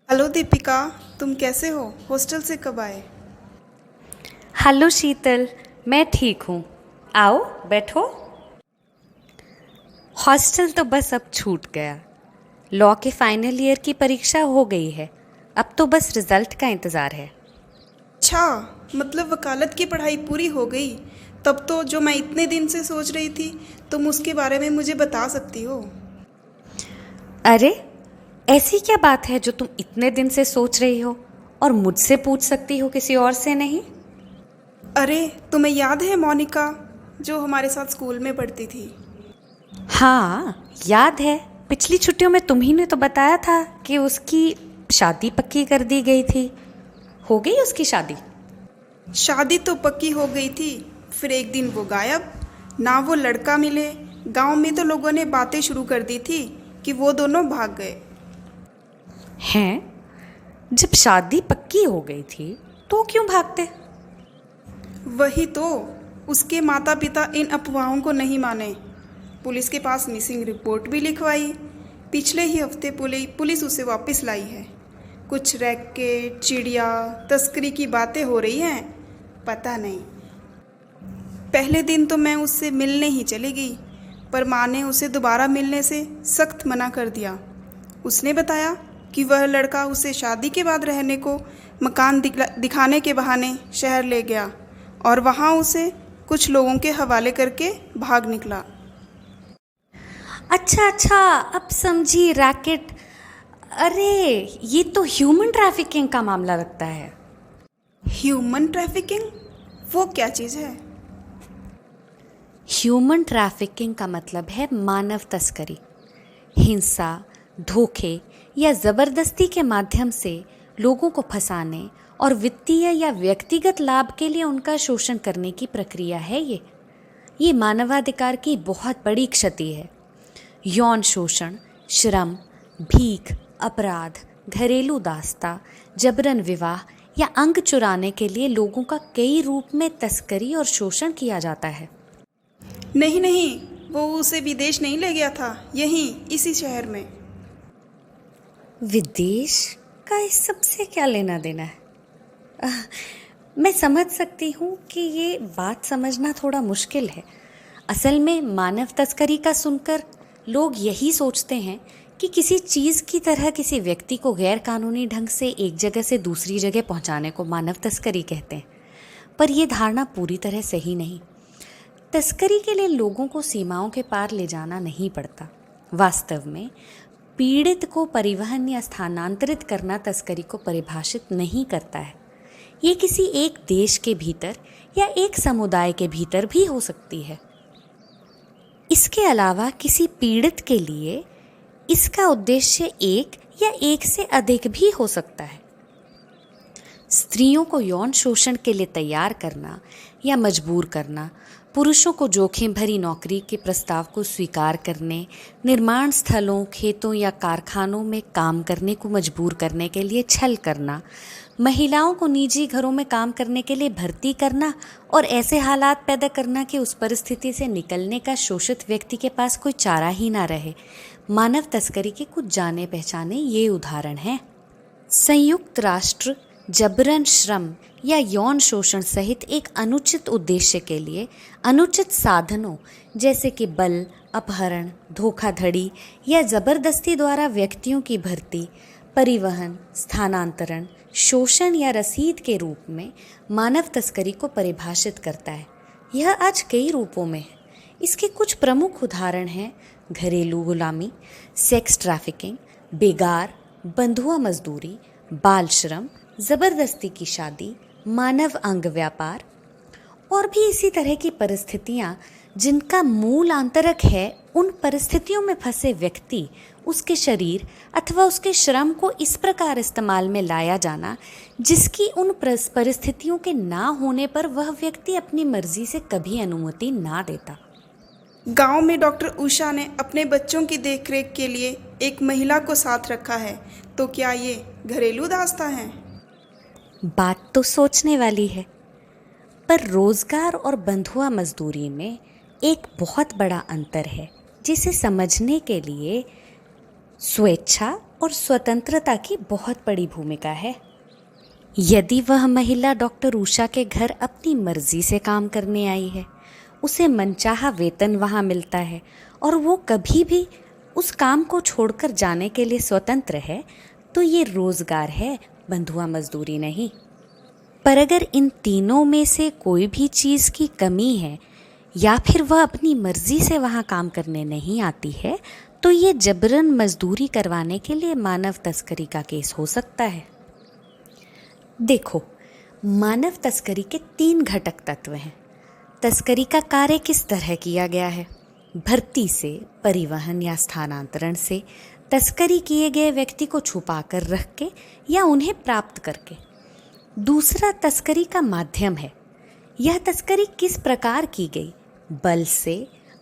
Hello Deepika. तुम कैसे हो? हॉस्टल से कब आए? हेलो शीतल। मैं ठीक हूँ। आओ बैठो। हॉस्टल तो बस अब छूट गया। लॉ के फाइनल ईयर की परीक्षा हो गई है। अब तो बस रिजल्ट का इंतज़ार है। अच्छा, मतलब वकालत की पढ़ाई पूरी हो गई। तब तो जो मैं इतने दिन से सोच रही थी, तुम उसके बारे में मुझे बता सकती हो। अरे, ऐसी क्या बात है जो तुम इतने दिन से सोच रही हो और मुझसे पूछ सकती हो, किसी और से नहीं? अरे, तुम्हें याद है मोनिका, जो हमारे साथ स्कूल में पढ़ती थी? हाँ, याद है। पिछली छुट्टियों में तुम्ही ने तो बताया था कि उसकी शादी पक्की कर दी गई थी। हो गई उसकी शादी? शादी तो पक्की हो गई थी, फिर एक दिन वो गायब। ना वो लड़का मिले। गांव में तो लोगों ने बातें शुरू कर दी थी कि वो दोनों भाग गए। हैं? जब शादी पक्की हो गई थी तो क्यों भागते? वही तो। उसके माता पिता इन अफवाहों को नहीं माने। पुलिस के पास मिसिंग रिपोर्ट भी लिखवाई। पिछले ही हफ्ते पुलिस उसे वापस लाई है। कुछ रैकेट, चिड़िया, तस्करी की बातें हो रही हैं। पता नहीं। पहले दिन तो मैं उससे मिलने ही चली गई, पर माँ ने उसे दोबारा मिलने से सख्त मना कर दिया। उसने बताया कि वह लड़का उसे शादी के बाद रहने को मकान दिखाने के बहाने शहर ले गया और वहाँ उसे कुछ लोगों के हवाले करके भाग निकला। अच्छा अच्छा, अब समझी, रैकेट। अरे, ये तो ह्यूमन ट्रैफिकिंग का मामला लगता है। Human trafficking? वो क्या चीज़ है? ह्यूमन ट्रैफिकिंग का मतलब है मानव तस्करी। हिंसा, धोखे या ज़बरदस्ती के माध्यम से लोगों को फंसाने और वित्तीय या व्यक्तिगत लाभ के लिए उनका शोषण करने की प्रक्रिया है ये मानवाधिकार की बहुत बड़ी क्षति है। यौन शोषण, श्रम, भीख, अपराध, घरेलू दास्ता, जबरन विवाह या अंग चुराने के लिए लोगों का कई रूप में तस्करी और शोषण किया जाता है। नहीं नहीं, वो उसे विदेश नहीं ले गया था, यहीं इसी शहर में। विदेश का इस सब से क्या लेना देना है? मैं समझ सकती हूँ कि ये बात समझना थोड़ा मुश्किल है। असल में मानव तस्करी का सुनकर लोग यही सोचते हैं कि किसी चीज़ की तरह किसी व्यक्ति को गैर कानूनी ढंग से एक जगह से दूसरी जगह पहुँचाने को मानव तस्करी कहते हैं। पर यह धारणा पूरी तरह सही नहीं। तस्करी के लिए लोगों को सीमाओं के पार ले जाना नहीं पड़ता। वास्तव में पीड़ित को परिवहन या स्थानांतरित करना तस्करी को परिभाषित नहीं करता है। ये किसी एक देश के भीतर या एक समुदाय के भीतर भी हो सकती है। इसके अलावा किसी पीड़ित के लिए इसका उद्देश्य एक या एक से अधिक भी हो सकता है। स्त्रियों को यौन शोषण के लिए तैयार करना या मजबूर करना, पुरुषों को जोखिम भरी नौकरी के प्रस्ताव को स्वीकार करने, निर्माण स्थलों, खेतों या कारखानों में काम करने को मजबूर करने के लिए छल करना, महिलाओं को निजी घरों में काम करने के लिए भर्ती करना और ऐसे हालात पैदा करना कि उस परिस्थिति से निकलने का शोषित व्यक्ति के पास कोई चारा ही ना रहे। मानव तस्करी के कुछ जाने पहचाने ये उदाहरण हैं। संयुक्त राष्ट्र जबरन श्रम या यौन शोषण सहित एक अनुचित उद्देश्य के लिए अनुचित साधनों जैसे कि बल, अपहरण, धोखाधड़ी या जबरदस्ती द्वारा व्यक्तियों की भर्ती, परिवहन, स्थानांतरण, शोषण या रसीद के रूप में मानव तस्करी को परिभाषित करता है। यह आज कई रूपों में है। इसके कुछ प्रमुख उदाहरण हैं: घरेलू गुलामी, सेक्स ट्रैफिकिंग, बेगार, बंधुआ मजदूरी, बाल श्रम, ज़बरदस्ती की शादी, मानव अंग व्यापार और भी इसी तरह की परिस्थितियाँ जिनका मूल आंतरक है उन परिस्थितियों में फंसे व्यक्ति, उसके शरीर अथवा उसके श्रम को इस प्रकार इस्तेमाल में लाया जाना जिसकी उन परिस्थितियों के ना होने पर वह व्यक्ति अपनी मर्जी से कभी अनुमति ना देता। गांव में डॉक्टर उषा ने अपने बच्चों की देखरेख के लिए एक महिला को साथ रखा है, तो क्या ये घरेलू दास्तां है? बात तो सोचने वाली है, पर रोजगार और बंधुआ मजदूरी में एक बहुत बड़ा अंतर है जिसे समझने के लिए स्वेच्छा और स्वतंत्रता की बहुत बड़ी भूमिका है। यदि वह महिला डॉक्टर उषा के घर अपनी मर्जी से काम करने आई है, उसे मनचाहा वेतन वहाँ मिलता है और वो कभी भी उस काम को छोड़कर जाने के लिए स्वतंत्र है, तो ये रोजगार है, बंधुआ मजदूरी नहीं। पर अगर इन तीनों में से कोई भी चीज़ की कमी है या फिर वह अपनी मर्जी से वहाँ काम करने नहीं आती है, तो ये जबरन मजदूरी करवाने के लिए मानव तस्करी का केस हो सकता है। देखो, मानव तस्करी के 3 घटक तत्व हैं। तस्करी का कार्य किस तरह किया गया है? भर्ती से, परिवहन या स्थानांतरण से, तस्करी किए गए व्यक्ति को छुपा कर रख के या उन्हें प्राप्त करके। दूसरा तस्करी का माध्यम है। यह तस्करी किस प्रकार की गई? बल से,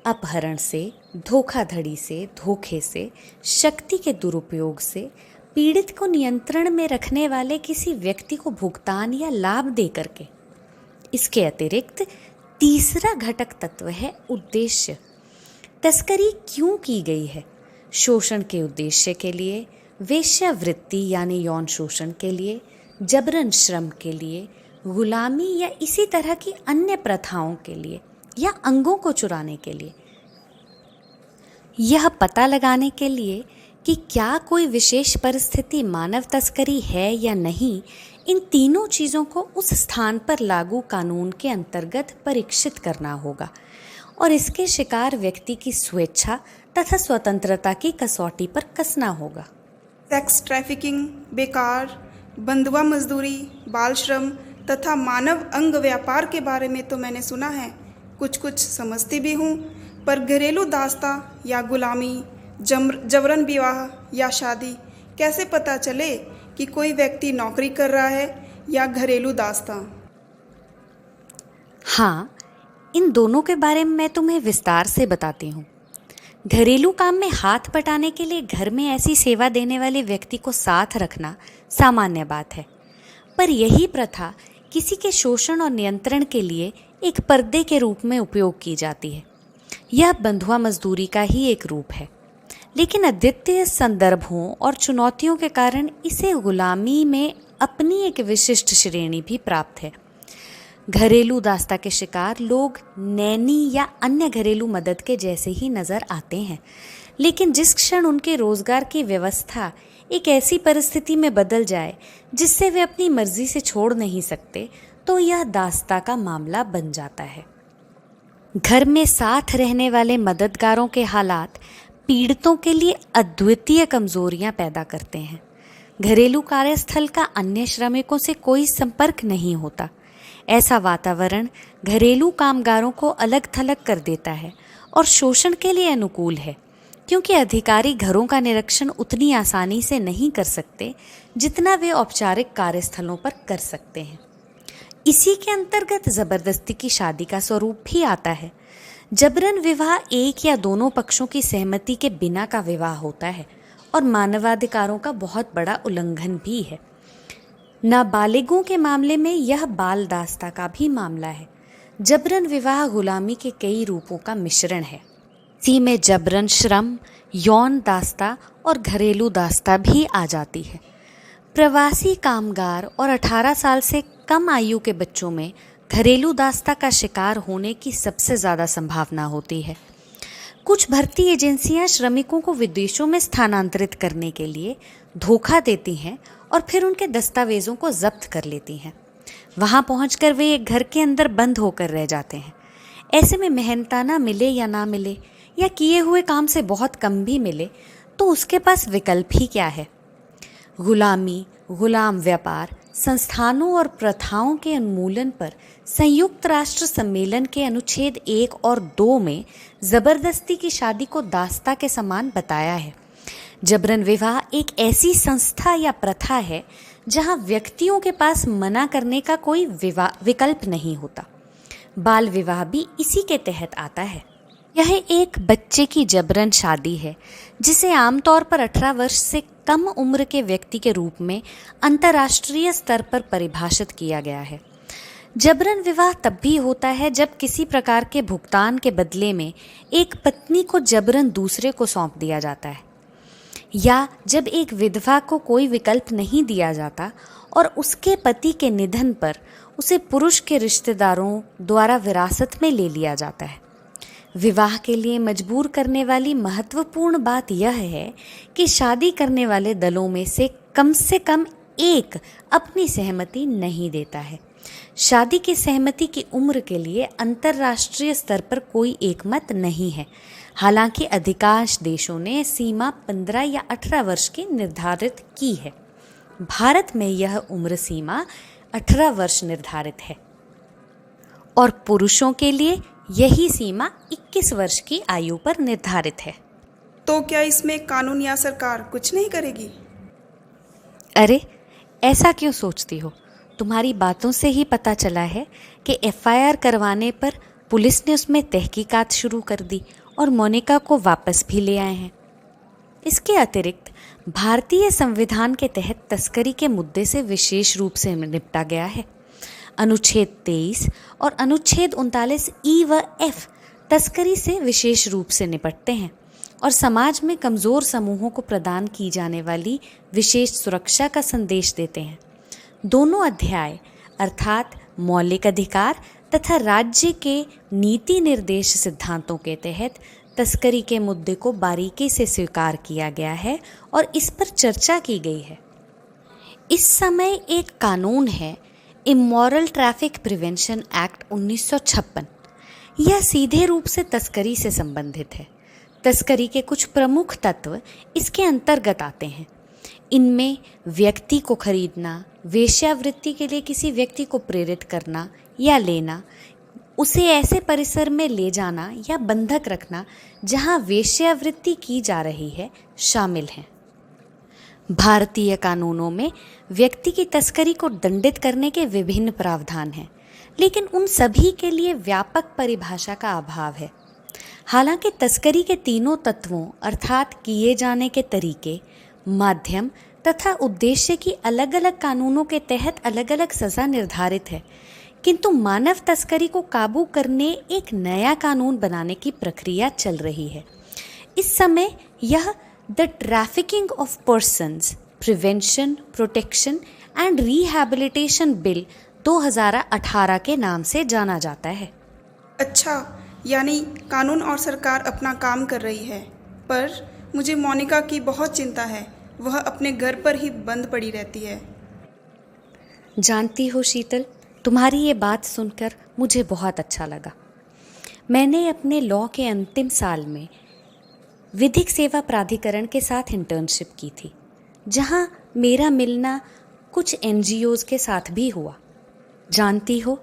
अपहरण से, धोखाधड़ी से, धोखे से, शक्ति के दुरुपयोग से, पीड़ित को नियंत्रण में रखने वाले किसी व्यक्ति को भुगतान या लाभ दे करके। इसके अतिरिक्त तीसरा घटक तत्व है उद्देश्य। तस्करी क्यों की गई है? शोषण के उद्देश्य के लिए, वेश्यावृत्ति यानी यौन शोषण के लिए, जबरन श्रम के लिए, गुलामी या इसी तरह की अन्य प्रथाओं के लिए या अंगों को चुराने के लिए। यह पता लगाने के लिए कि क्या कोई विशेष परिस्थिति मानव तस्करी है या नहीं, इन तीनों चीज़ों को उस स्थान पर लागू कानून के अंतर्गत परीक्षित करना होगा और इसके शिकार व्यक्ति की स्वेच्छा तथा स्वतंत्रता की कसौटी पर कसना होगा। सेक्स ट्रैफिकिंग, बेकार, बंधुआ मजदूरी, बाल श्रम तथा मानव अंग व्यापार के बारे में तो मैंने सुना है, कुछ समझती भी हूँ, पर घरेलू दास्ता या गुलामी, जबरन विवाह या शादी कैसे पता चले कि कोई व्यक्ति नौकरी कर रहा है या घरेलू दास्ता? हाँ, इन दोनों के बारे में मैं तुम्हें विस्तार से बताती हूँ। घरेलू काम में हाथ बटाने के लिए घर में ऐसी सेवा देने वाले व्यक्ति को साथ रखना सामान्य बात है, पर यही प्रथा किसी के शोषण और नियंत्रण के लिए एक पर्दे के रूप में उपयोग की जाती है। यह बंधुआ मजदूरी का ही एक रूप है, लेकिन अद्वितीय संदर्भों और चुनौतियों के कारण इसे गुलामी में अपनी एक विशिष्ट श्रेणी भी प्राप्त है। घरेलू दास्ता के शिकार लोग नैनी या अन्य घरेलू मदद के जैसे ही नज़र आते हैं, लेकिन जिस क्षण उनके रोजगार की व्यवस्था एक ऐसी परिस्थिति में बदल जाए जिससे वे अपनी मर्जी से छोड़ नहीं सकते, तो यह दास्ता का मामला बन जाता है। घर में साथ रहने वाले मददगारों के हालात पीड़ितों के लिए अद्वितीय कमजोरियां पैदा करते हैं। घरेलू कार्यस्थल का अन्य श्रमिकों से कोई संपर्क नहीं होता। ऐसा वातावरण घरेलू कामगारों को अलग थलग कर देता है और शोषण के लिए अनुकूल है, क्योंकि अधिकारी घरों का निरीक्षण उतनी आसानी से नहीं कर सकते जितना वे औपचारिक कार्यस्थलों पर कर सकते हैं। इसी के अंतर्गत जबरदस्ती की शादी का स्वरूप भी आता है। जबरन विवाह एक या दोनों पक्षों की सहमति के बिना का विवाह होता है और मानवाधिकारों का बहुत बड़ा उल्लंघन भी है। नाबालिगों के मामले में यह बाल दास्ता का भी मामला है। जबरन विवाह गुलामी के कई रूपों का मिश्रण है। इसी में जबरन श्रम, यौन दास्ता और घरेलू दास्ता भी आ जाती है। प्रवासी कामगार और 18 साल से कम आयु के बच्चों में घरेलू दास्ता का शिकार होने की सबसे ज़्यादा संभावना होती है। कुछ भर्ती एजेंसियां श्रमिकों को विदेशों में स्थानांतरित करने के लिए धोखा देती हैं और फिर उनके दस्तावेज़ों को जब्त कर लेती हैं। वहां पहुंचकर वे एक घर के अंदर बंद होकर रह जाते हैं। ऐसे में मेहनताना मिले या ना मिले या किए हुए काम से बहुत कम भी मिले, तो उसके पास विकल्प ही क्या है? गुलामी, गुलाम व्यापार, संस्थानों और प्रथाओं के उन्मूलन पर संयुक्त राष्ट्र सम्मेलन के अनुच्छेद 1 और 2 में जबरदस्ती की शादी को दास्ता के समान बताया है। जबरन विवाह एक ऐसी संस्था या प्रथा है जहां व्यक्तियों के पास मना करने का कोई विकल्प नहीं होता। बाल विवाह भी इसी के तहत आता है। यह एक बच्चे की जबरन शादी है जिसे आमतौर पर 18 वर्ष से कम उम्र के व्यक्ति के रूप में अंतर्राष्ट्रीय स्तर पर परिभाषित किया गया है। जबरन विवाह तब भी होता है जब किसी प्रकार के भुगतान के बदले में एक पत्नी को जबरन दूसरे को सौंप दिया जाता है। या जब एक विधवा को कोई विकल्प नहीं दिया जाता और उसके पति के निधन पर उसे पुरुष के रिश्तेदारों द्वारा विरासत में ले लिया जाता है। विवाह के लिए मजबूर करने वाली महत्वपूर्ण बात यह है कि शादी करने वाले दलों में से कम एक अपनी सहमति नहीं देता है। शादी की सहमति की उम्र के लिए अंतर्राष्ट्रीय स्तर पर कोई एकमत नहीं है। हालांकि अधिकांश देशों ने सीमा 15 या 18 वर्ष की निर्धारित की है। भारत में यह उम्र सीमा 18 वर्ष निर्धारित है और पुरुषों के लिए यही सीमा 21 वर्ष की आयु पर निर्धारित है। तो क्या इसमें कानून या सरकार कुछ नहीं करेगी? अरे, ऐसा क्यों सोचती हो? तुम्हारी बातों से ही पता चला है कि एफआईआर करवाने पर पुलिस ने उसमें तहकीकात शुरू कर दी और मोनिका को वापस भी ले आए हैं। इसके अतिरिक्त भारतीय संविधान के तहत तस्करी के मुद्दे से विशेष रूप से निपटा गया है। अनुच्छेद 23 और अनुच्छेद 39 ई व एफ तस्करी से विशेष रूप से निपटते हैं और समाज में कमज़ोर समूहों को प्रदान की जाने वाली विशेष सुरक्षा का संदेश देते हैं। दोनों अध्याय अर्थात मौलिक अधिकार तथा राज्य के नीति निर्देश सिद्धांतों के तहत तस्करी के मुद्दे को बारीकी से स्वीकार किया गया है और इस पर चर्चा की गई है। इस समय एक कानून है, इमोरल ट्रैफिक प्रिवेंशन एक्ट 1956। यह सीधे रूप से तस्करी से संबंधित है। तस्करी के कुछ प्रमुख तत्व इसके अंतर्गत आते हैं। इनमें व्यक्ति को खरीदना, वेश्यावृत्ति के लिए किसी व्यक्ति को प्रेरित करना या लेना, उसे ऐसे परिसर में ले जाना या बंधक रखना जहां वेश्यावृत्ति की जा रही है शामिल हैं। भारतीय कानूनों में व्यक्ति की तस्करी को दंडित करने के विभिन्न प्रावधान हैं, लेकिन उन सभी के लिए व्यापक परिभाषा का अभाव है। हालांकि तस्करी के तीनों तत्वों अर्थात किए जाने के तरीके, माध्यम तथा उद्देश्य की अलग अलग कानूनों के तहत अलग अलग सज़ा निर्धारित है, किंतु मानव तस्करी को काबू करने एक नया कानून बनाने की प्रक्रिया चल रही है। इस समय यह the trafficking of persons prevention, protection and rehabilitation bill 2018 के नाम से जाना जाता है। अच्छा, यानी कानून और सरकार अपना काम कर रही है, पर मुझे मोनिका की बहुत चिंता है। वह अपने घर पर ही बंद पड़ी रहती है। जानती हो शीतल, तुम्हारी ये बात सुनकर मुझे बहुत अच्छा लगा। मैंने अपने लॉ के अंतिम साल में विधिक सेवा प्राधिकरण के साथ इंटर्नशिप की थी, जहां मेरा मिलना कुछ एनजीओज़ के साथ भी हुआ। जानती हो,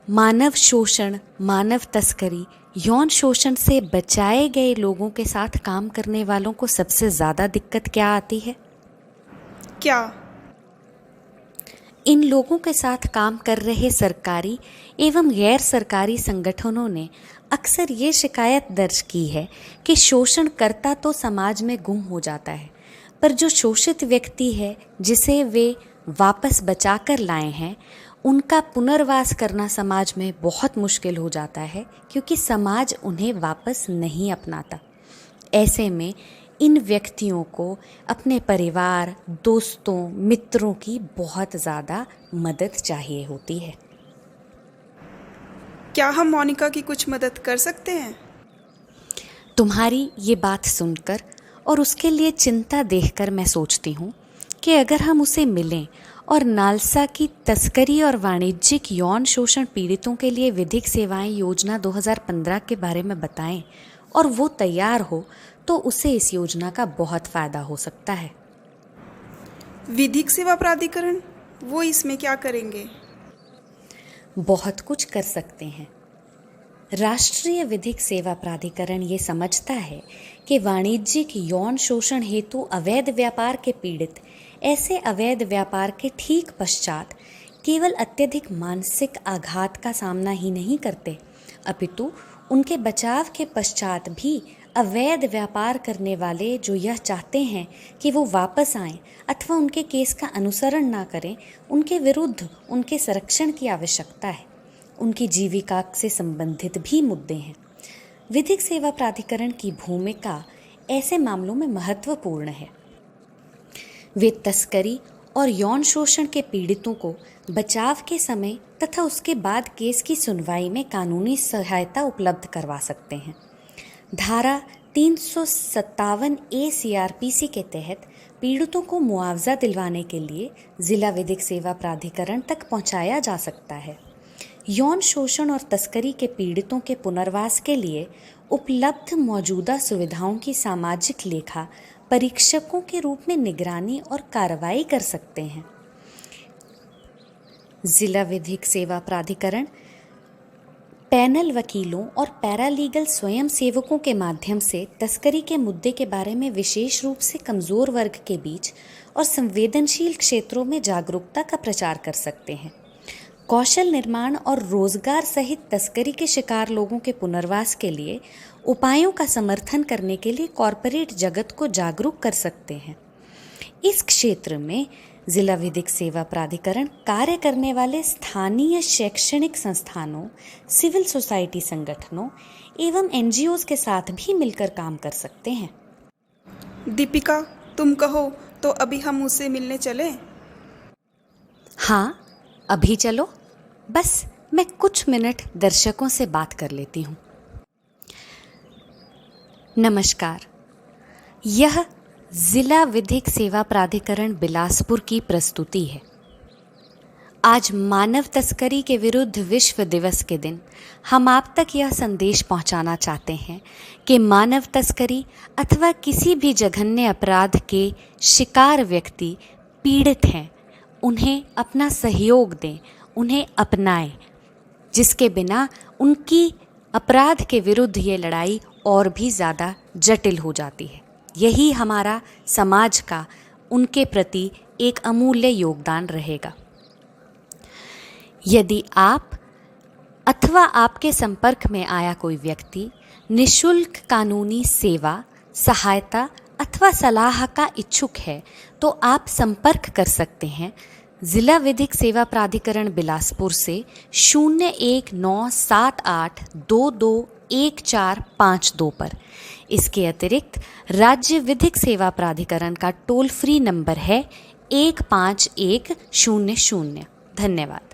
मानव शोषण, मानव तस्करी, यौन शोषण से बचाए गए लोगों के साथ काम करने वालों को सबसे ज़्यादा दिक्कत क्या आती है? क्या? इन लोगों के साथ काम कर रहे सरकारी एवं गैर सरकारी संगठनों ने अक्सर ये शिकायत दर्ज की है कि शोषणकर्ता तो समाज में गुम हो जाता है, पर जो शोषित व्यक्ति है जिसे वे वापस बचा कर लाए हैं, उनका पुनर्वास करना समाज में बहुत मुश्किल हो जाता है, क्योंकि समाज उन्हें वापस नहीं अपनाता। ऐसे में इन व्यक्तियों को अपने परिवार, दोस्तों, मित्रों की बहुत ज़्यादा मदद चाहिए होती है। क्या हम मोनिका की कुछ मदद कर सकते हैं? तुम्हारी ये बात सुनकर और उसके लिए चिंता देखकर मैं सोचती हूँ कि अगर हम उसे मिलें और नालसा की तस्करी और वाणिज्यिक यौन शोषण पीड़ितों के लिए विधिक सेवाएं योजना 2015 के बारे में बताएं और वो तैयार हो, तो उसे इस योजना का बहुत फ़ायदा हो सकता है। विधिक सेवा प्राधिकरण, वो इसमें क्या करेंगे? बहुत कुछ कर सकते हैं। राष्ट्रीय विधिक सेवा प्राधिकरण ये समझता है कि वाणिज्यिक यौन शोषण हेतु अवैध व्यापार के पीड़ित ऐसे अवैध व्यापार के ठीक पश्चात केवल अत्यधिक मानसिक आघात का सामना ही नहीं करते, अपितु उनके बचाव के पश्चात भी अवैध व्यापार करने वाले जो यह चाहते हैं कि वो वापस आएं अथवा उनके केस का अनुसरण ना करें, उनके विरुद्ध उनके संरक्षण की आवश्यकता है। उनकी जीविका से संबंधित भी मुद्दे हैं। विधिक सेवा प्राधिकरण की भूमिका ऐसे मामलों में महत्वपूर्ण है। वे तस्करी और यौन शोषण के पीड़ितों को बचाव के समय तथा उसके बाद केस की सुनवाई में कानूनी सहायता उपलब्ध करवा सकते हैं। धारा 357 ए CRPC के तहत पीड़ितों को मुआवजा दिलवाने के लिए जिला विधिक सेवा प्राधिकरण तक पहुंचाया जा सकता है। यौन शोषण और तस्करी के पीड़ितों के पुनर्वास के लिए उपलब्ध मौजूदा सुविधाओं की सामाजिक लेखा परीक्षकों के रूप में निगरानी और कार्रवाई कर सकते हैं। जिला विधिक सेवा प्राधिकरण पैनल वकीलों और पैरालीगल स्वयं सेवकों के माध्यम से तस्करी के मुद्दे के बारे में विशेष रूप से कमजोर वर्ग के बीच और संवेदनशील क्षेत्रों में जागरूकता का प्रचार कर सकते हैं। कौशल निर्माण और रोजगार सहित तस्करी के शिकार लोगों के पुनर्वास के लिए उपायों का समर्थन करने के लिए कॉरपोरेट जगत को जागरूक कर सकते हैं। इस क्षेत्र में जिला विधिक सेवा प्राधिकरण कार्य करने वाले स्थानीय शैक्षणिक संस्थानों, सिविल सोसाइटी संगठनों एवं NGOs के साथ भी मिलकर काम कर सकते हैं। दीपिका, तुम कहो तो अभी हम उससे मिलने चलें? हाँ, अभी चलो। बस मैं कुछ मिनट दर्शकों से बात कर लेती हूँ। नमस्कार, यह जिला विधिक सेवा प्राधिकरण बिलासपुर की प्रस्तुति है। आज मानव तस्करी के विरुद्ध विश्व दिवस के दिन हम आप तक यह संदेश पहुंचाना चाहते हैं कि मानव तस्करी अथवा किसी भी जघन्य अपराध के शिकार व्यक्ति पीड़ित हैं, उन्हें अपना सहयोग दें, उन्हें अपनाएं, जिसके बिना उनकी अपराध के विरुद्ध ये लड़ाई और भी ज़्यादा जटिल हो जाती है। यही हमारा समाज का उनके प्रति एक अमूल्य योगदान रहेगा। यदि आप अथवा आपके संपर्क में आया कोई व्यक्ति निःशुल्क कानूनी सेवा, सहायता अथवा सलाह का इच्छुक है तो आप संपर्क कर सकते हैं जिला विधिक सेवा प्राधिकरण बिलासपुर से 019782214152 पर। इसके अतिरिक्त राज्य विधिक सेवा प्राधिकरण का टोल फ्री नंबर है 15100। धन्यवाद।